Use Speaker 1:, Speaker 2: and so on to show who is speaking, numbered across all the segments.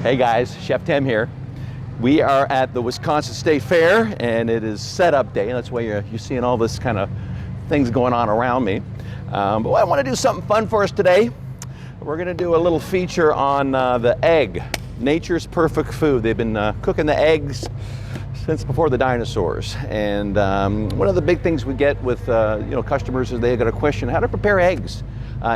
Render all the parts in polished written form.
Speaker 1: Hey guys, Chef Tim here. We are at the Wisconsin State Fair and it is setup day. That's why you're seeing all this kind of things going on around me. But I want to do something fun for us today. We're going to do a little feature on the egg, nature's perfect food. They've been cooking the eggs since before the dinosaurs. And one of the big things we get with customers is they got a question how to prepare eggs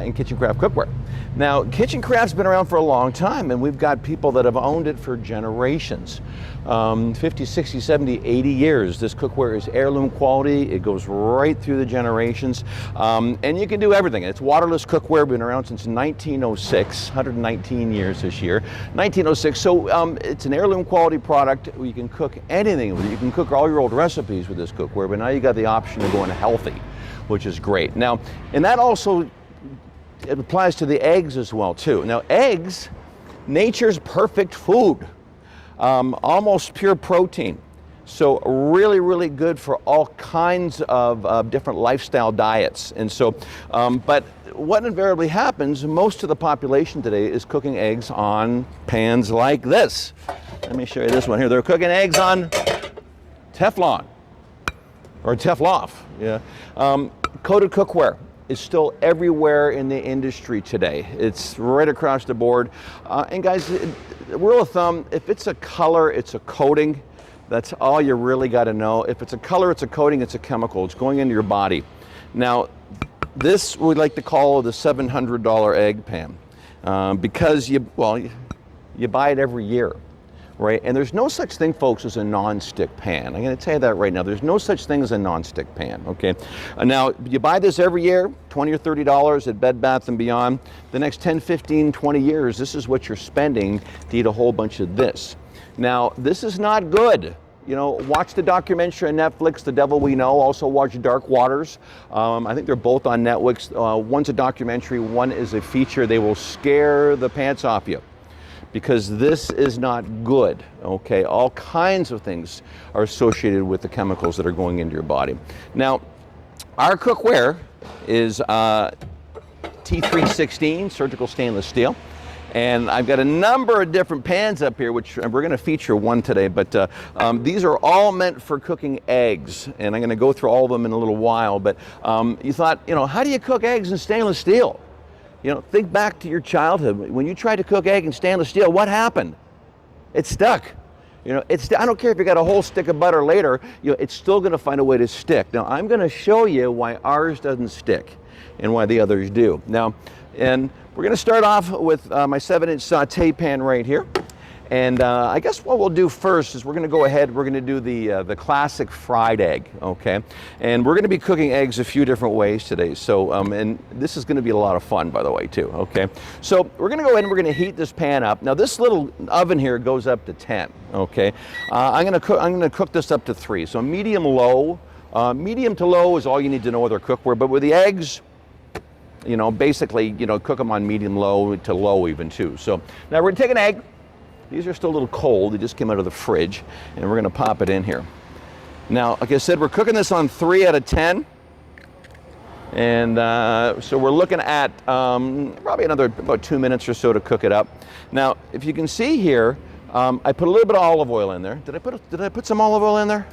Speaker 1: in kitchen craft cookware. Now, kitchen craft's been around for a long time, and we've got people that have owned it for generations. 50, 60, 70, 80 years. This cookware is heirloom quality. It goes right through the generations. And you can do everything. It's waterless cookware, been around since 1906, 119 years this year. 1906, so it's an heirloom quality product. You can cook anything with it. You can cook all your old recipes with this cookware, but now you got the option of going healthy, which is great. Now, and that also it applies to the eggs as well too. Now eggs, nature's perfect food, almost pure protein. So really, really good for all kinds of different lifestyle diets. And so, but what invariably happens, most of the population today is cooking eggs on pans like this. Let me show you this one here. They're cooking eggs on Teflon or Tefloff, yeah. Coated cookware is still everywhere in the industry today. It's right across the board. And guys, rule of thumb, if it's a color, it's a coating. That's all you really got to know. If it's a color, it's a coating, it's a chemical. It's going into your body. Now, this we like to call the $700 egg pan because you buy it every year. Right, and there's no such thing, folks, as a non-stick pan. I'm going to tell you that right now. There's no such thing as a non-stick pan. Okay, now you buy this every year, $20 or $30 at Bed Bath & Beyond. The next 10, 15, 20 years, this is what you're spending to eat a whole bunch of this. Now, this is not good. You know, watch the documentary on Netflix, The Devil We Know. Also watch Dark Waters. I think they're both on Netflix. One's a documentary, one is a feature. They will scare the pants off you, because this is not good, okay? All kinds of things are associated with the chemicals that are going into your body. Now, our cookware is T316 surgical stainless steel. And I've got a number of different pans up here, which we're gonna feature one today, but these are all meant for cooking eggs. And I'm gonna go through all of them in a little while, but you thought, how do you cook eggs in stainless steel? Think back to your childhood. When you tried to cook egg in stainless steel, what happened? It stuck. I don't care if you got a whole stick of butter later, it's still gonna find a way to stick. Now, I'm gonna show you why ours doesn't stick and why the others do. Now, and we're gonna start off with my 7-inch saute pan right here. And I guess what we'll do first is we're going to go ahead, we're going to do the classic fried egg, okay? And we're going to be cooking eggs a few different ways today. So, and this is going to be a lot of fun, by the way, too, okay? So we're going to go ahead and we're going to heat this pan up. Now, this little oven here goes up to 10, okay? I'm going to cook this up to 3. So medium low. Medium to low is all you need to know with our cookware. But with the eggs, basically, cook them on medium low to low even, too. So now we're going to take an egg. These are still a little cold. They just came out of the fridge, and we're gonna pop it in here. Now, like I said, we're cooking this on 3 out of 10. And so we're looking at probably about 2 minutes or so to cook it up. Now, if you can see here, I put a little bit of olive oil in there. Did I put some olive oil in there?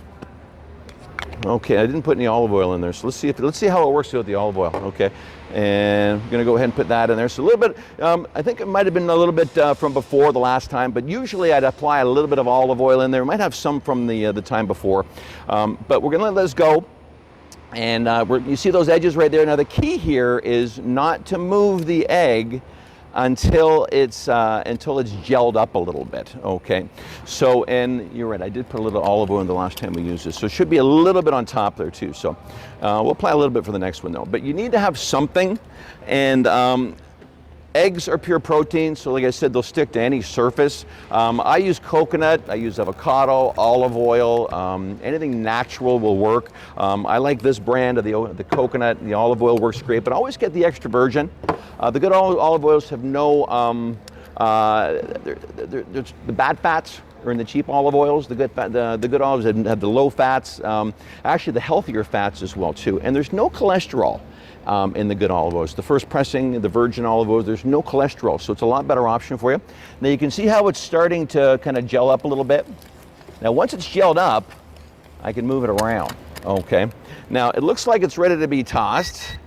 Speaker 1: Okay, I didn't put any olive oil in there. So let's see how it works with the olive oil. Okay, and I'm gonna go ahead and put that in there. So a little bit, I think it might have been a little bit from before the last time, but usually I'd apply a little bit of olive oil in there. We might have some from the time before, but we're gonna let this go. And you see those edges right there. Now the key here is not to move the egg until it's gelled up a little bit, okay? So, and you're right, I did put a little olive oil in the last time we used this, so it should be a little bit on top there too. So we'll apply a little bit for the next one though. But you need to have something, and eggs are pure protein, so like I said, they'll stick to any surface. I use coconut, I use avocado, olive oil, anything natural will work. I like this brand of the coconut, and the olive oil works great, but always get the extra virgin. The good olive oils have no, the bad fats are in the cheap olive oils. The good olives have the low fats, actually the healthier fats as well too. And there's no cholesterol in the good olive oils. The first pressing, the virgin olive oils, there's no cholesterol, so it's a lot better option for you. Now you can see how it's starting to kind of gel up a little bit. Now once it's gelled up, I can move it around, okay? Now it looks like it's ready to be tossed.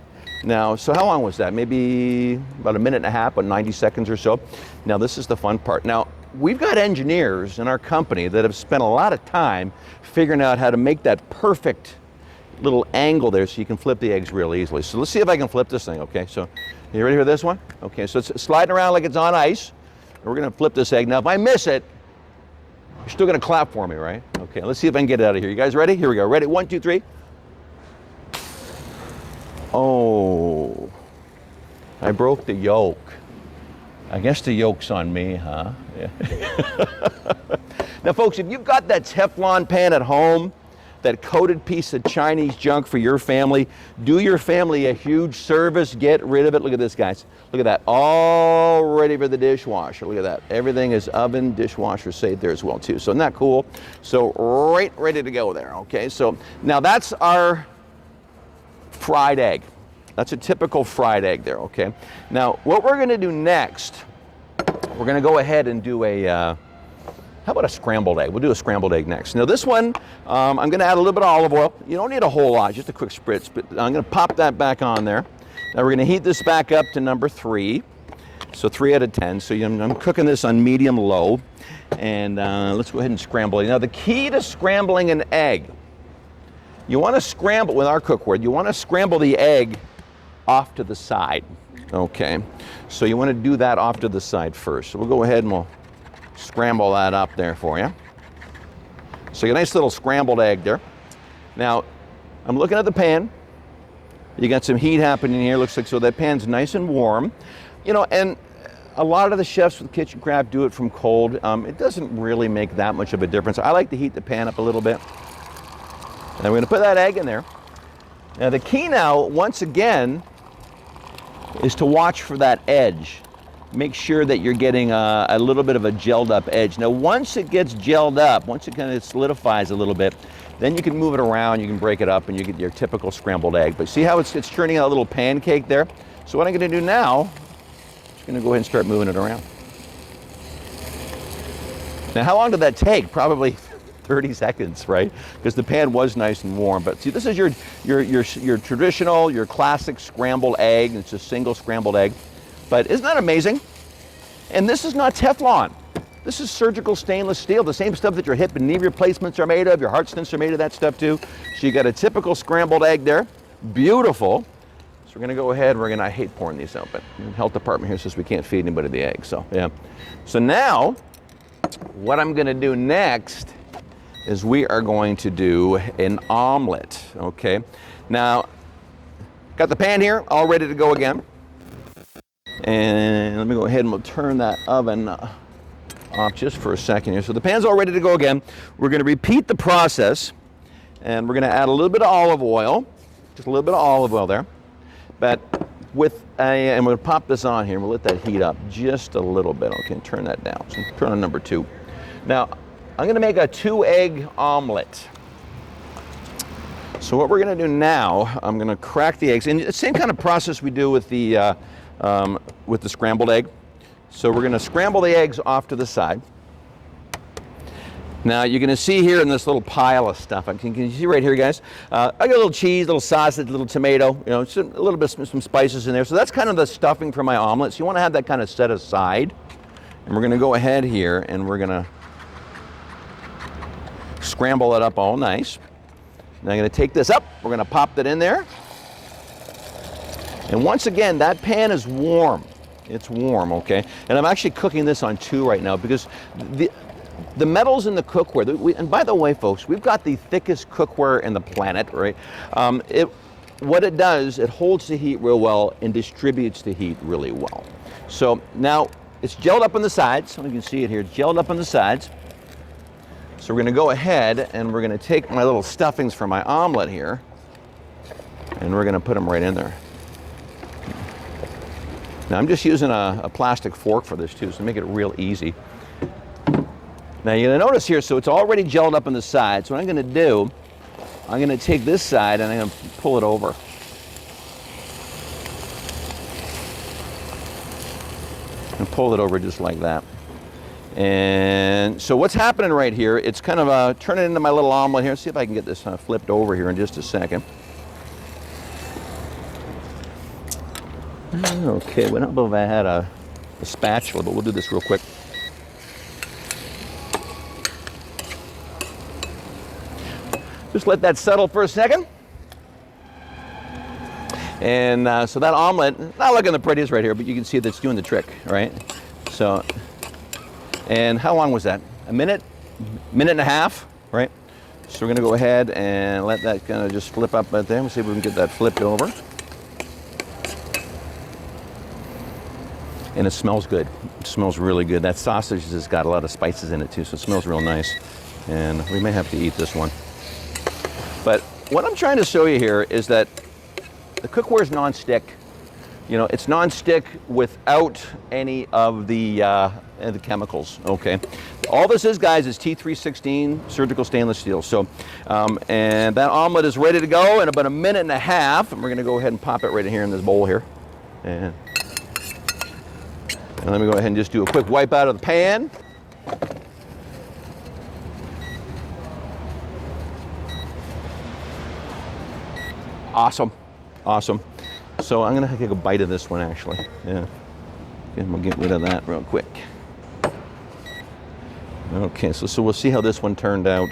Speaker 1: Now, so how long was that? Maybe about a minute and a half, about 90 seconds or so. Now this is the fun part. Now, we've got engineers in our company that have spent a lot of time figuring out how to make that perfect little angle there so you can flip the eggs real easily. So let's see if I can flip this thing, okay? So, you ready for this one? Okay, so it's sliding around like it's on ice. We're gonna flip this egg. Now, if I miss it, you're still gonna clap for me, right? Okay, let's see if I can get it out of here. You guys ready? Here we go. Ready? 1, 2, 3. Oh, I broke the yolk. I guess the yolk's on me, huh? Yeah. Now, folks, if you've got that Teflon pan at home, that coated piece of Chinese junk for your family, do your family a huge service. Get rid of it. Look at this, guys. Look at that. All ready for the dishwasher. Look at that. Everything is oven, dishwasher safe there as well, too. So, isn't that cool? So, right ready to go there, okay? So, now that's our fried egg. That's a typical fried egg there, okay? Now, what we're gonna do next, we're gonna go ahead and do a, how about a scrambled egg? We'll do a scrambled egg next. Now this one, I'm gonna add a little bit of olive oil. You don't need a whole lot, just a quick spritz, but I'm gonna pop that back on there. Now we're gonna heat this back up to number 3. So 3 out of 10. So I'm cooking this on medium low. And let's go ahead and scramble it. Now the key to scrambling an egg, you want to scramble, with our cookware, you want to scramble the egg off to the side, okay? So you want to do that off to the side first. So we'll go ahead and we'll scramble that up there for you. So you got a nice little scrambled egg there. Now, I'm looking at the pan. You got some heat happening here, looks like, so that pan's nice and warm. You know, and a lot of the chefs with Kitchen Craft do it from cold. It doesn't really make that much of a difference. I like to heat the pan up a little bit. And we're going to put that egg in there. Now the key now, once again, is to watch for that edge. Make sure that you're getting a little bit of a gelled up edge. Now once it gets gelled up, once it kind of solidifies a little bit, then you can move it around, you can break it up, and you get your typical scrambled egg. But see how it's turning out a little pancake there? So what I'm going to do now, I'm just going to go ahead and start moving it around. Now how long did that take? Probably 30 seconds, right? Because the pan was nice and warm. But see, this is your traditional, your classic scrambled egg. It's a single scrambled egg. But isn't that amazing? And this is not Teflon. This is surgical stainless steel, the same stuff that your hip and knee replacements are made of, your heart stents are made of that stuff too. So you got a typical scrambled egg there. Beautiful. So we're gonna go ahead, I hate pouring these out, but the health department here says we can't feed anybody the egg, so yeah. So now, what I'm gonna do next is we are going to do an omelet, okay? Now, got the pan here, all ready to go again. And let me go ahead and we'll turn that oven off just for a second here. So the pan's all ready to go again. We're gonna repeat the process, and we're gonna add a little bit of olive oil, just a little bit of olive oil there. But and we'll pop this on here, and we'll let that heat up just a little bit. Okay, turn that down. So turn on number 2. Now, I'm gonna make a 2-egg omelet. So what we're gonna do now, I'm gonna crack the eggs. And the same kind of process we do with the scrambled egg. So we're gonna scramble the eggs off to the side. Now you're gonna see here in this little pile of stuff, can you see right here, guys? I got a little cheese, a little sausage, a little tomato, you know, a little bit some spices in there. So that's kind of the stuffing for my omelet. So you wanna have that kind of set aside. And we're gonna go ahead here and we're gonna scramble it up all nice. Now I'm gonna take this up, we're gonna pop that in there. And once again, that pan is warm. It's warm, okay? And I'm actually cooking this on 2 right now because the metals in the cookware, and by the way, folks, we've got the thickest cookware in the planet, right? What it does, it holds the heat real well and distributes the heat really well. So now it's gelled up on the sides. You can see it here, it's gelled up on the sides. So we're gonna go ahead and we're gonna take my little stuffings for my omelet here and we're gonna put them right in there. Now I'm just using a plastic fork for this too, so make it real easy. Now you're gonna notice here, so it's already gelled up on the side. So what I'm gonna do, I'm gonna take this side and I'm gonna pull it over. and pull it over just like that. And so what's happening right here, it's kind of turning into my little omelet here. See if I can get this flipped over here in just a second. Okay, well, I don't know if I had a spatula, but we'll do this real quick. Just let that settle for a second. And so that omelet, not looking the prettiest right here, but you can see that's doing the trick, right? So, and how long was that? A minute and a half, right? So we're gonna go ahead and let that kind of just flip up right there. We'll see if we can get that flipped over. And it smells good. It smells really good. That sausage has got a lot of spices in it too, so it smells real nice. And we may have to eat this one. But what I'm trying to show you here is that the cookware is non-stick. You know, it's non-stick without any of the chemicals, okay? All this is, guys, is T316 surgical stainless steel. So, and that omelet is ready to go in about a minute and a half. And we're gonna go ahead and pop it right in here in this bowl here. And let me go ahead and just do a quick wipe out of the pan. Awesome, awesome. So I'm gonna take a bite of this one actually. Yeah, and we'll get rid of that real quick. Okay, so we'll see how this one turned out.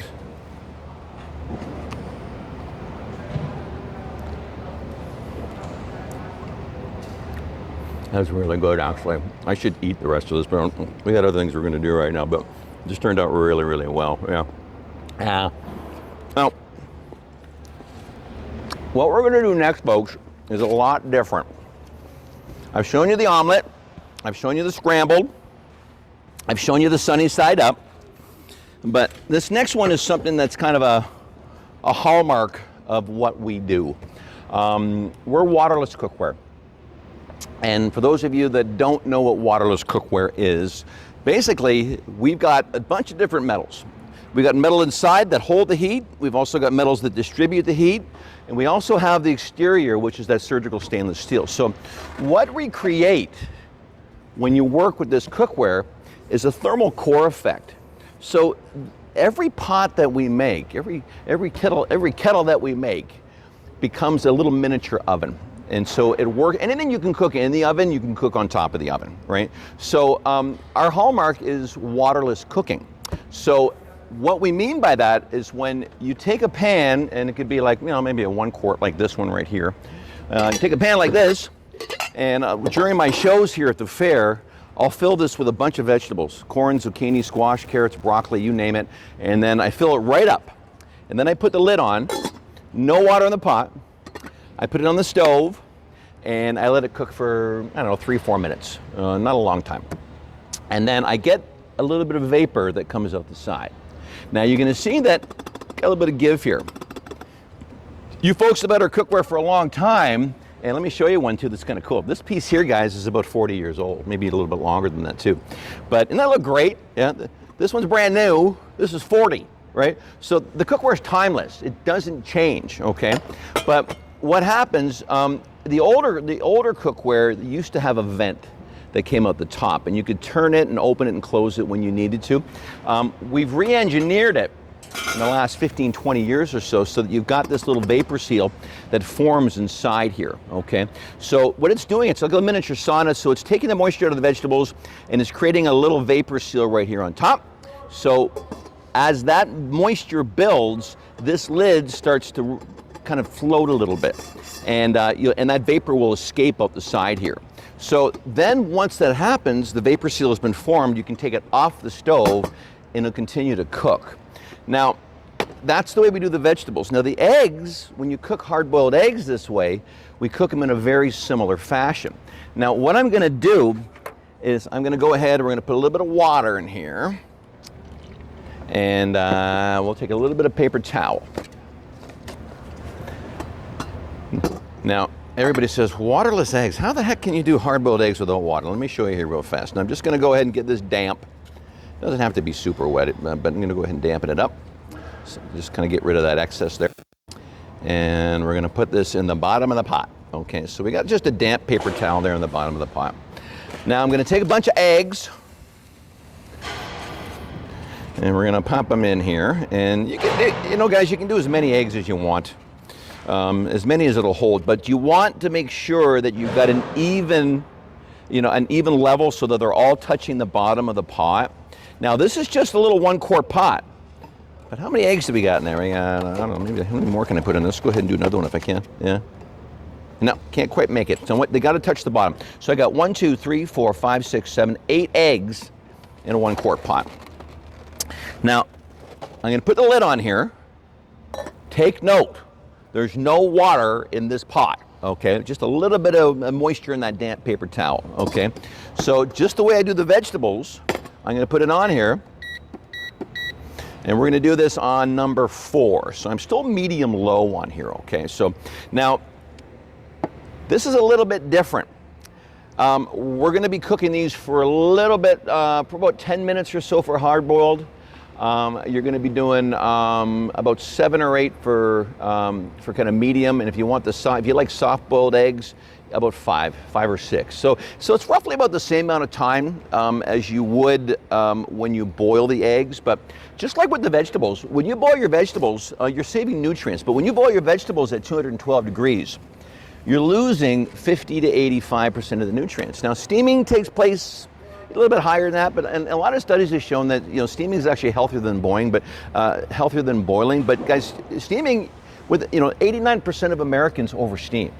Speaker 1: That's really good, actually. I should eat the rest of this, but we got other things we're gonna do right now, but it just turned out really, really well, yeah. Now, what we're gonna do next, folks, is a lot different. I've shown you the omelet, I've shown you the scrambled, I've shown you the sunny side up, but this next one is something that's kind of a hallmark of what we do. We're waterless cookware. And for those of you that don't know what waterless cookware is, basically we've got a bunch of different metals. We've got metal inside that hold the heat. We've also got metals that distribute the heat. And we also have the exterior, which is that surgical stainless steel. So what we create when you work with this cookware is a thermal core effect. So every pot that we make, every kettle that we make becomes a little miniature oven. And so it works, anything you can cook in the oven, you can cook on top of the oven, right? So our hallmark is waterless cooking. So what we mean by that is when you take a pan, and it could be like, you know, maybe a 1 quart like this one right here. You take a pan like this, and during my shows here at the fair, I'll fill this with a bunch of vegetables, corn, zucchini, squash, carrots, broccoli, you name it, and then I fill it right up. And then I put the lid on, no water in the pot, I put it on the stove, and I let it cook for, I don't know, 3-4 minutes, not a long time. And then I get a little bit of vapor that comes out the side. Now you're gonna see that, got a little bit of give here. You folks have had our cookware for a long time, and let me show you one too that's kind of cool. This piece here, guys, is about 40 years old, maybe a little bit longer than that too. But doesn't that look great? Yeah, this one's brand new, this is 40, right? So the cookware is timeless, it doesn't change, okay? But what happens, the older cookware used to have a vent that came out the top, and you could turn it and open it and close it when you needed to. We've re-engineered it in the last 15, 20 years or so that you've got this little vapor seal that forms inside here, okay? So what it's doing, it's like a miniature sauna, so it's taking the moisture out of the vegetables and it's creating a little vapor seal right here on top. So as that moisture builds, this lid starts to kind of float a little bit, and that vapor will escape out the side here. So then once that happens, the vapor seal has been formed, you can take it off the stove and it'll continue to cook. Now, that's the way we do the vegetables. Now the eggs, when you cook hard-boiled eggs this way, we cook them in a very similar fashion. Now what I'm gonna do is I'm gonna go ahead, we're gonna put a little bit of water in here, and we'll take a little bit of paper towel. Now, everybody says, waterless eggs, how the heck can you do hard-boiled eggs without water? Let me show you here real fast. Now I'm just gonna go ahead and get this damp. It doesn't have to be super wet, but I'm gonna go ahead and dampen it up. So just kind of get rid of that excess there. And we're gonna put this in the bottom of the pot. Okay, so we got just a damp paper towel there in the bottom of the pot. Now I'm going to take a bunch of eggs, and we're going to pop them in here. And you can, you know, guys, you can do as many eggs as you want, as many as it'll hold. But you want to make sure that you've got an even, you know, an even level so that they're all touching the bottom of the pot. Now this is just a little 1-quart pot. But how many eggs do we got in there? I don't know, maybe how many more can I put in this? Go ahead and do another one if I can. Yeah. No, can't quite make it. So they got to touch the bottom. So I got 1, 2, 3, 4, 5, 6, 7, 8 eggs in a 1-quart pot. Now, I'm going to put the lid on here. Take note, there's no water in this pot, okay? Just a little bit of moisture in that damp paper towel, okay? So just the way I do the vegetables, I'm going to put it on here. And we're going to do this on number 4. So I'm still medium low on here, okay? So now, this is a little bit different. We're going to be cooking these for a little bit, for about 10 minutes or so for hard-boiled. You're going to be doing about 7 or 8 for kind of medium, and if you want if you like soft-boiled eggs, about 5 or 6. So it's roughly about the same amount of time as you would when you boil the eggs. But just like with the vegetables, when you boil your vegetables, you're saving nutrients. But when you boil your vegetables at 212 degrees, you're losing 50 to 85% of the nutrients. Now, steaming takes place a little bit higher than that, but and a lot of studies have shown that, you know, steaming is actually healthier than boiling. But guys, steaming, with, you know, 89% of Americans oversteam.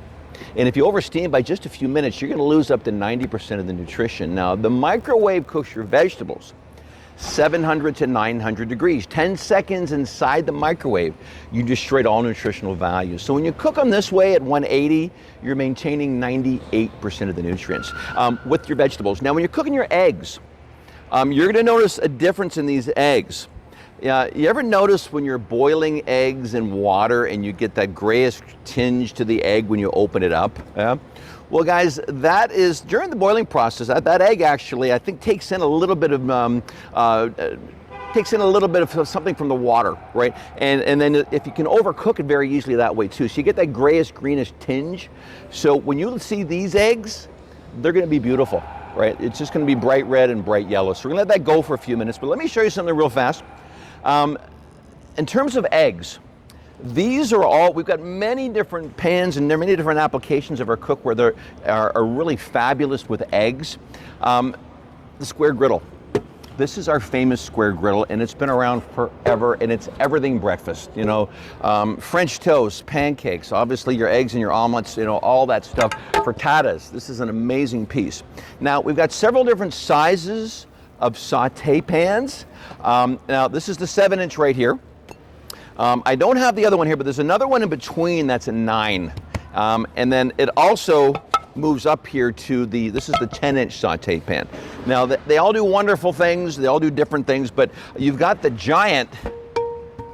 Speaker 1: And if you oversteam by just a few minutes, you're going to lose up to 90% of the nutrition. Now, the microwave cooks your vegetables 700 to 900 degrees. 10 seconds inside the microwave, you destroyed all nutritional value. So when you cook them this way at 180, you're maintaining 98% of the nutrients with your vegetables. Now, when you're cooking your eggs, you're going to notice a difference in these eggs. You ever notice when you're boiling eggs in water and you get that grayish tinge to the egg when you open it up? Yeah? Well, guys, that is during the boiling process. That egg actually, I think, takes in a little bit of something from the water, right? And then if you can overcook it very easily that way too, so you get that grayish greenish tinge. So when you see these eggs, they're going to be beautiful, right? It's just going to be bright red and bright yellow. So we're going to let that go for a few minutes. But let me show you something real fast. In terms of eggs, these are all, we've got many different pans and there are many different applications of our cookware that are really fabulous with eggs. The square griddle. This is our famous square griddle, and it's been around forever, and it's everything breakfast, you know, French toast, pancakes, obviously your eggs and your omelets, you know, all that stuff. Frittatas, this is an amazing piece. Now, we've got several different sizes of saute pans. Now, this is the 7-inch right here. I don't have the other one here, but there's another one in between that's a 9. And then it also moves up here to this is the 10-inch saute pan. Now, they all do wonderful things. They all do different things, but you've got the giant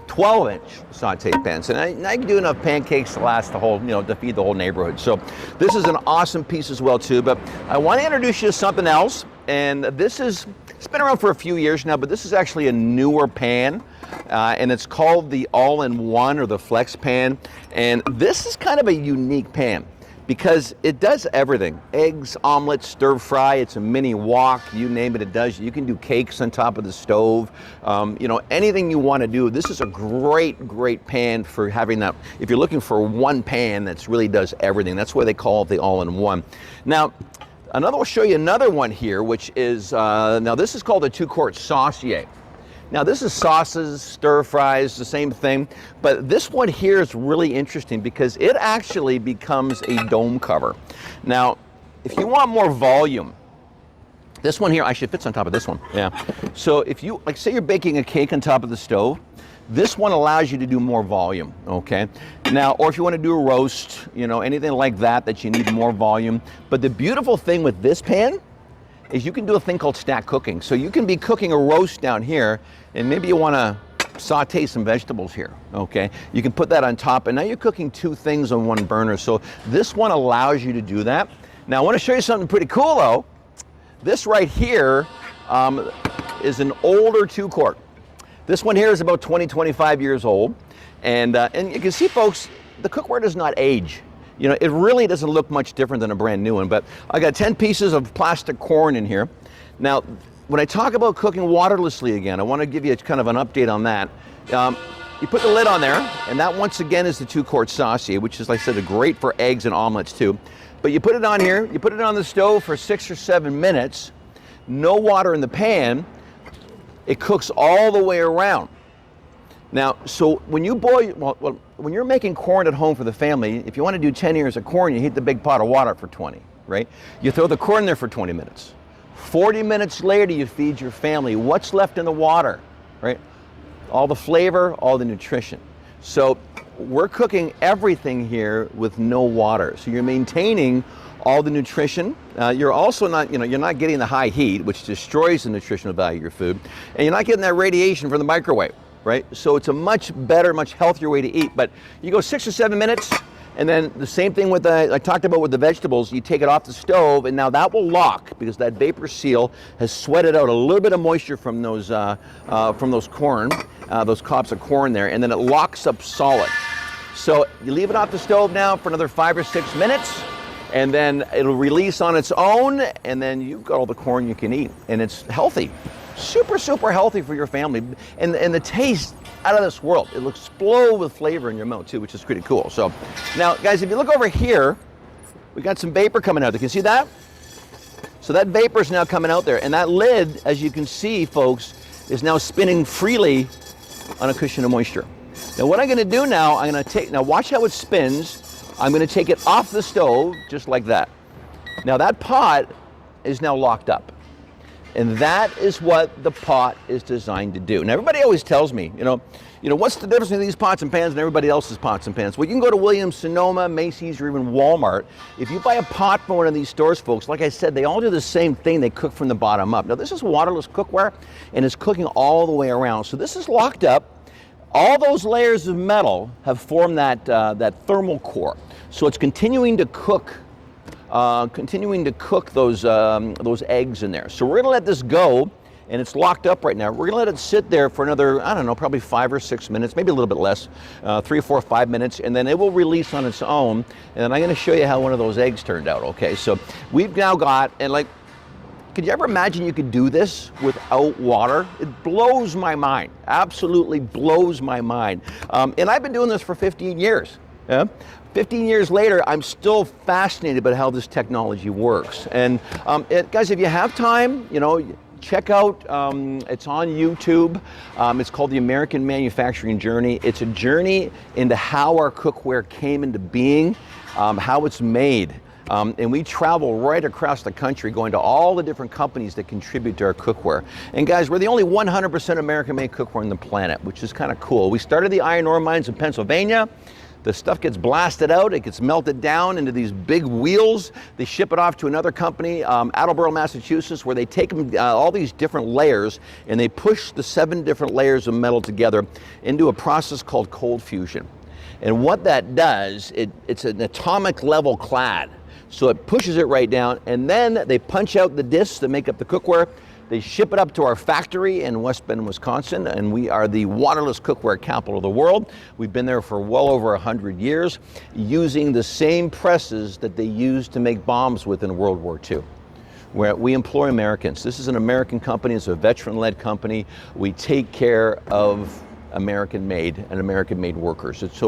Speaker 1: 12-inch saute pan. So now you can do enough pancakes to last the whole, you know, to feed the whole neighborhood. So this is an awesome piece as well too, but I want to introduce you to something else. And it's been around for a few years now, but this is actually a newer pan. And it's called the All-in-One or the Flex Pan. And this is kind of a unique pan because it does everything. Eggs, omelets, stir fry, it's a mini wok, you name it, it does. You can do cakes on top of the stove. You know, anything you want to do. This is a great pan for having that. If you're looking for one pan that really does everything, that's why they call it the All-in-One. Now, we'll show you another one here, which is, now this is called a 2-quart saucier. Now this is sauces, stir fries, the same thing, but this one here is really interesting because it actually becomes a dome cover. Now, if you want more volume, this one here actually fits on top of this one, yeah. So if you, like say you're baking a cake on top of the stove, this one allows you to do more volume, okay? Now, or if you want to do a roast, you know, anything like that you need more volume. But the beautiful thing with this pan is you can do a thing called stack cooking. So you can be cooking a roast down here, and maybe you want to saute some vegetables here, okay? You can put that on top, and now you're cooking 2 things on one burner. So this one allows you to do that. Now, I want to show you something pretty cool, though. This right here is an older 2-quart. This one here is about 25 years old. And you can see, folks, the cookware does not age. You know, it really doesn't look much different than a brand new one, but I got 10 pieces of plastic corn in here. Now, when I talk about cooking waterlessly again, I want to give you kind of an update on that. You put the lid on there, and that once again is the 2-quart sauce here, which is, like I said, great for eggs and omelets too. But you put it on here, you put it on the stove for 6 or 7 minutes, no water in the pan, it cooks all the way around. Now, so when you boil, well, when you're making corn at home for the family, if you want to do 10 ears of corn, you heat the big pot of water for 20, right? You throw the corn there for 20 minutes. 40 minutes later, you feed your family. What's left in the water, right? All the flavor, all the nutrition. So we're cooking everything here with no water. So you're maintaining all the nutrition. You're also not, you're not getting the high heat, which destroys the nutritional value of your food. And you're not getting that radiation from the microwave, right? So it's a much better, much healthier way to eat. But you go 6 or 7 minutes, and then the same thing with I talked about with the vegetables. You take it off the stove, and now that will lock because that vapor seal has sweated out a little bit of moisture from those corn, those cobs of corn there, and then it locks up solid. So you leave it off the stove now for another 5 or 6 minutes, and then it'll release on its own, and then you've got all the corn you can eat, and it's healthy, super, super healthy for your family, and the taste out of this world. It'll explode with flavor in your mouth too, which is pretty cool. So now, guys, if you look over here, we got some vapor coming out. You can see that? So that vapor is now coming out there, and that lid, as you can see, folks, is now spinning freely on a cushion of moisture. Now, what I'm going to do now, now watch how it spins. I'm going to take it off the stove just like that. Now that pot is now locked up. And that is what the pot is designed to do. Now, everybody always tells me, what's the difference between these pots and pans and everybody else's pots and pans? Well, you can go to Williams Sonoma, Macy's, or even Walmart. If you buy a pot from one of these stores, folks, like I said, they all do the same thing. They cook from the bottom up. Now, this is waterless cookware, and it's cooking all the way around. So this is locked up. All those layers of metal have formed that thermal core. So it's continuing to cook those eggs in there. So we're gonna let this go, and it's locked up right now. We're gonna let it sit there for another, I don't know, probably 5 or 6 minutes, maybe a little bit less, 3 or 4 or 5 minutes, and then it will release on its own. And then I'm gonna show you how one of those eggs turned out, okay? So we've now got, could you ever imagine you could do this without water? It blows my mind, absolutely blows my mind. And I've been doing this for 15 years. Yeah? 15 years later, I'm still fascinated by how this technology works. And guys, if you have time, check out, it's on YouTube. It's called The American Manufacturing Journey. It's a journey into how our cookware came into being, how it's made. And we travel right across the country going to all the different companies that contribute to our cookware. And guys, we're the only 100% American-made cookware on the planet, which is kind of cool. We started the iron ore mines in Pennsylvania. The stuff gets blasted out, it gets melted down into these big wheels. They ship it off to another company, Attleboro, Massachusetts, where they take all these different layers and they push the 7 different layers of metal together into a process called cold fusion. And what that does, it's an atomic level clad. So it pushes it right down, and then they punch out the discs that make up the cookware. They ship it up to our factory in West Bend, Wisconsin, and we are the waterless cookware capital of the world. We've been there for well over 100 years, using the same presses that they used to make bombs with in World War II. Where we employ Americans. This is an American company, it's a veteran-led company. We take care of American-made and American-made workers. It's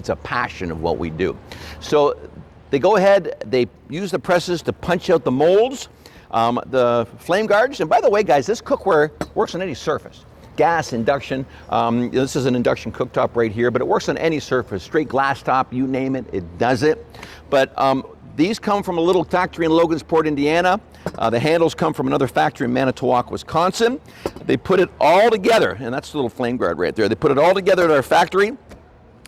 Speaker 1: a passion of what we do. So they go ahead, they use the presses to punch out the molds. The flame guards, and by the way, guys, this cookware works on any surface. Gas, induction, this is an induction cooktop right here, but it works on any surface, straight glass top, you name it, it does it. But these come from a little factory in Logansport, Indiana. The handles come from another factory in Manitowoc, Wisconsin. They put it all together, and that's the little flame guard right there. They put it all together at our factory.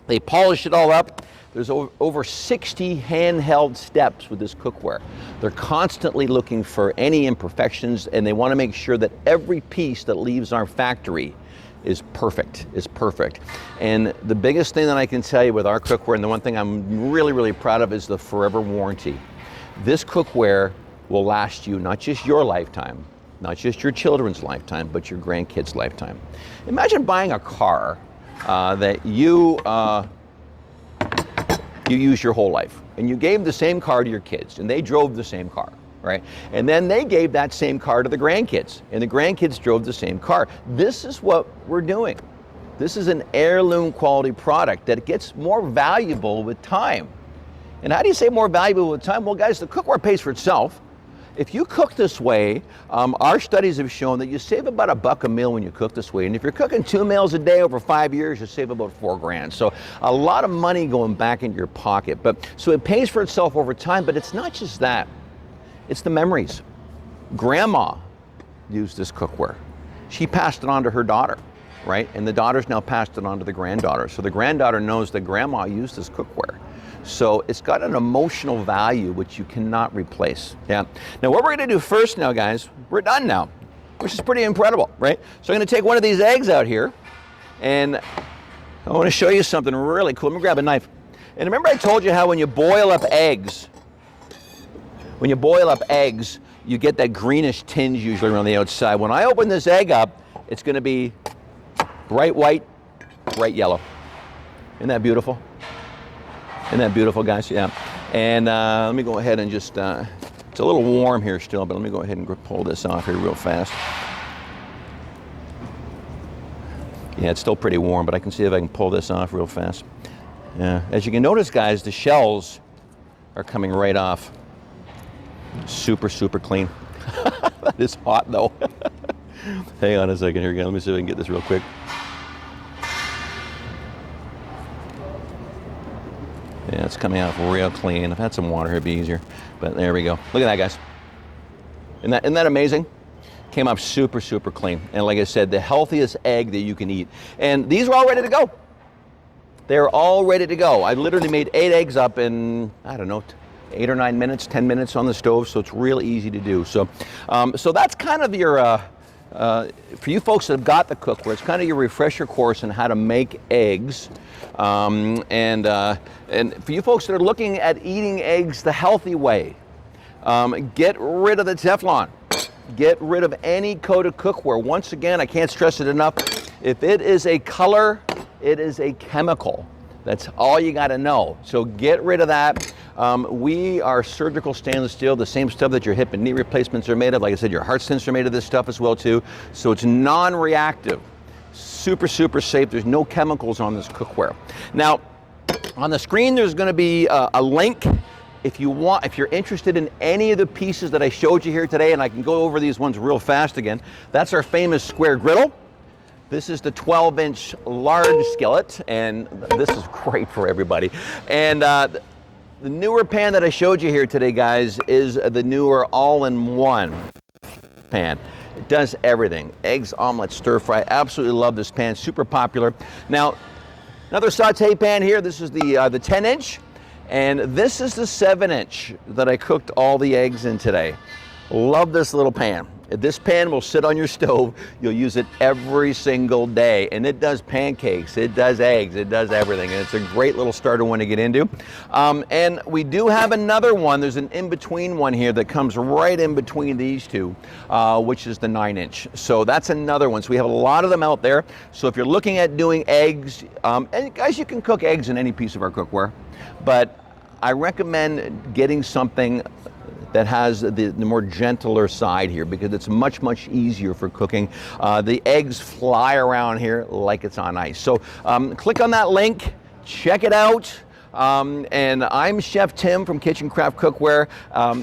Speaker 1: They polish it all up. There's over 60 handheld steps with this cookware. They're constantly looking for any imperfections, and they want to make sure that every piece that leaves our factory is perfect. And the biggest thing that I can tell you with our cookware, and the one thing I'm really, really proud of, is the forever warranty. This cookware will last you not just your lifetime, not just your children's lifetime, but your grandkids' lifetime. Imagine buying a car that you you use your whole life. And you gave the same car to your kids, and they drove the same car, right? And then they gave that same car to the grandkids, and the grandkids drove the same car. This is what we're doing. This is an heirloom quality product that gets more valuable with time. And how do you say more valuable with time? Well, guys, the cookware pays for itself. If you cook this way, our studies have shown that you save about $1 a meal when you cook this way. And if you're cooking 2 meals a day over 5 years, you save about $4 grand. So a lot of money going back into your pocket. So it pays for itself over time, but it's not just that. It's the memories. Grandma used this cookware. She passed it on to her daughter, right? And the daughter's now passed it on to the granddaughter. So the granddaughter knows that grandma used this cookware. So it's got an emotional value which you cannot replace. Yeah. Now what we're going to do first now, guys, we're done now, which is pretty incredible, right? So I'm going to take one of these eggs out here, and I want to show you something really cool. Let me grab a knife. And remember I told you how when you boil up eggs, you get that greenish tinge usually around the outside. When I open this egg up, it's going to be bright white, bright yellow. Isn't that beautiful? Isn't that beautiful, guys? Yeah. And let me go ahead and just, it's a little warm here still, but let me go ahead and pull this off here real fast. Yeah, it's still pretty warm, but I can see if I can pull this off real fast. Yeah. As you can notice, guys, the shells are coming right off. Super, super clean. That is hot, though. Hang on a second here, again. Let me see if I can get this real quick. Yeah, it's coming out real clean. I've had some water here, it'd be easier. But there we go. Look at that, guys. Isn't that amazing? Came up super, super clean. And like I said, the healthiest egg that you can eat. And these are all ready to go. They're all ready to go. I literally made 8 eggs up in, I don't know, 8 or 9 minutes, 10 minutes on the stove, so it's real easy to do. So, so that's kind of your, for you folks that have got the cookware, it's kind of your refresher course on how to make eggs. And for you folks that are looking at eating eggs the healthy way, get rid of the Teflon. Get rid of any coated cookware. Once again, I can't stress it enough. If it is a color, it is a chemical. That's all you got to know. So get rid of that. We are surgical stainless steel, the same stuff that your hip and knee replacements are made of. Like I said, your heart stents are made of this stuff as well too. So it's non-reactive. Super, super safe. There's no chemicals on this cookware. Now, on the screen, there's going to be a link. If you're interested in any of the pieces that I showed you here today, and I can go over these ones real fast again. That's our famous square griddle. This is the 12-inch large skillet, and this is great for everybody. And the newer pan that I showed you here today, guys, is the newer all-in-one pan. It does everything. Eggs, omelets, stir fry. Absolutely love this pan. Super popular. Now, another saute pan here. This is the 10-inch, and this is the 7-inch that I cooked all the eggs in today. Love this little pan. This pan will sit on your stove. You'll use it every single day, and it does pancakes, it does eggs, it does everything, and it's a great little starter one to get into. And we do have another one. There's an in-between one here that comes right in between these two, which is the 9-inch. So that's another one. So we have a lot of them out there. So if you're looking at doing eggs, and guys, you can cook eggs in any piece of our cookware, but I recommend getting something that has the more gentler side here, because it's much, much easier for cooking. The eggs fly around here like it's on ice. So click on that link, check it out. And I'm Chef Tim from Kitchen Craft Cookware.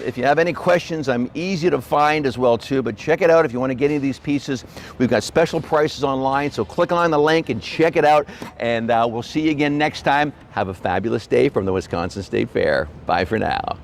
Speaker 1: If you have any questions, I'm easy to find as well too, but check it out if you want to get any of these pieces. We've got special prices online, so click on the link and check it out, and we'll see you again next time. Have a fabulous day from the Wisconsin State Fair. Bye for now.